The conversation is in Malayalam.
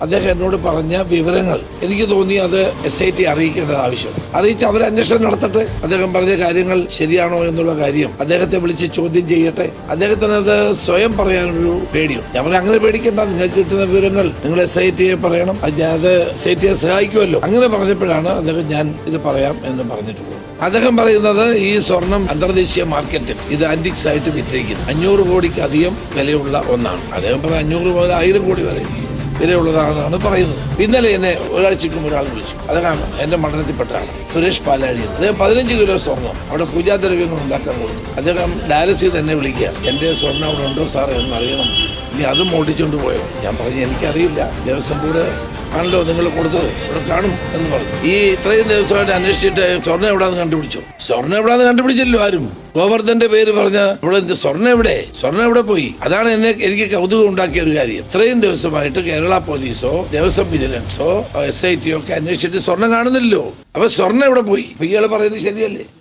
അദ്ദേഹം എന്നോട് പറഞ്ഞ വിവരങ്ങൾ എനിക്ക് തോന്നി അത് SIT അറിയിക്കേണ്ടത് ആവശ്യം. അറിയിച്ച് അവർ അന്വേഷണം നടത്തട്ടെ. അദ്ദേഹം പറഞ്ഞ കാര്യങ്ങൾ ശരിയാണോ എന്നുള്ള കാര്യം അദ്ദേഹത്തെ വിളിച്ച് ചോദ്യം ചെയ്യട്ടെ. അദ്ദേഹത്തിന് അത് സ്വയം പറയാനൊരു പേടിയും. ഞാൻ പറഞ്ഞ അങ്ങനെ പേടിക്കേണ്ട, നിങ്ങൾക്ക് കിട്ടുന്ന വിവരങ്ങൾ നിങ്ങൾ SITയെ പറയണം, അത് SITയെ സഹായിക്കുമല്ലോ. അങ്ങനെ പറഞ്ഞപ്പോഴാണ് അദ്ദേഹം ഞാൻ ഇത് പറയാം എന്ന് പറഞ്ഞിട്ടുള്ളത്. അദ്ദേഹം പറയുന്നത് ഈ സ്വർണം അന്തർദേശീയ മാർക്കറ്റിൽ ഇത് ആന്റിക്സ് ആയിട്ട് വിറ്റഴിക്കുന്നു 500 കോടിക്ക് അധികം വിലയുള്ള ഒന്നാണ്. അദ്ദേഹം പറഞ്ഞ 500 മുതൽ 1000 കോടി വരെ വിലയുള്ളതാണെന്നാണ് പറയുന്നത്. ഇന്നലെ എന്നെ ഒരാഴ്ചക്കും ഒരാൾ വിളിച്ചു. അദ്ദേഹം എന്റെ മണ്ഡലത്തിൽപ്പെട്ടാണ്, സുരേഷ് പാലാഴി. അദ്ദേഹം 15 കിലോ സ്വർണം അവിടെ പൂജാദ്രവ്യങ്ങൾ ഉണ്ടാക്കാൻ കൊടുത്തു. അദ്ദേഹം ഡയാലിസിൽ തന്നെ വിളിക്കുക, എന്റെ സ്വർണം അവിടെ ഉണ്ടോ സാറേ എന്ന് അറിയണം, ഇനി അതും ഓടിച്ചുകൊണ്ട് പോയോ. ഞാൻ പറഞ്ഞു എനിക്കറിയില്ല, ദേവസ്വം ബോർഡ് ആണല്ലോ നിങ്ങൾ കൊടുത്തത്, ഇവിടെ കാണും എന്ന് പറഞ്ഞു. ഈ ഇത്രയും ദിവസമായിട്ട് അന്വേഷിച്ചിട്ട് സ്വർണ്ണം എവിടാന്ന് കണ്ടുപിടിച്ചു? സ്വർണ്ണം എവിടാന്ന് കണ്ടുപിടിച്ചല്ലോ ആരും. ഗോവർദ്ധന്റെ പേര് പറഞ്ഞ ഇവിടെ സ്വർണ്ണം എവിടെ പോയി? അതാണ് എനിക്ക് കൗതുകം ഉണ്ടാക്കിയ ഒരു കാര്യം. ഇത്രയും ദിവസമായിട്ട് കേരള പോലീസോ ദേവസ്വം വിജിലൻസോ SITയോ ഒക്കെ അന്വേഷിച്ചിട്ട് സ്വർണ്ണം കാണുന്നില്ലല്ലോ. അപ്പൊ സ്വർണ്ണം എവിടെ പോയി? ഇയാൾ പറയുന്നത് ശരിയല്ലേ?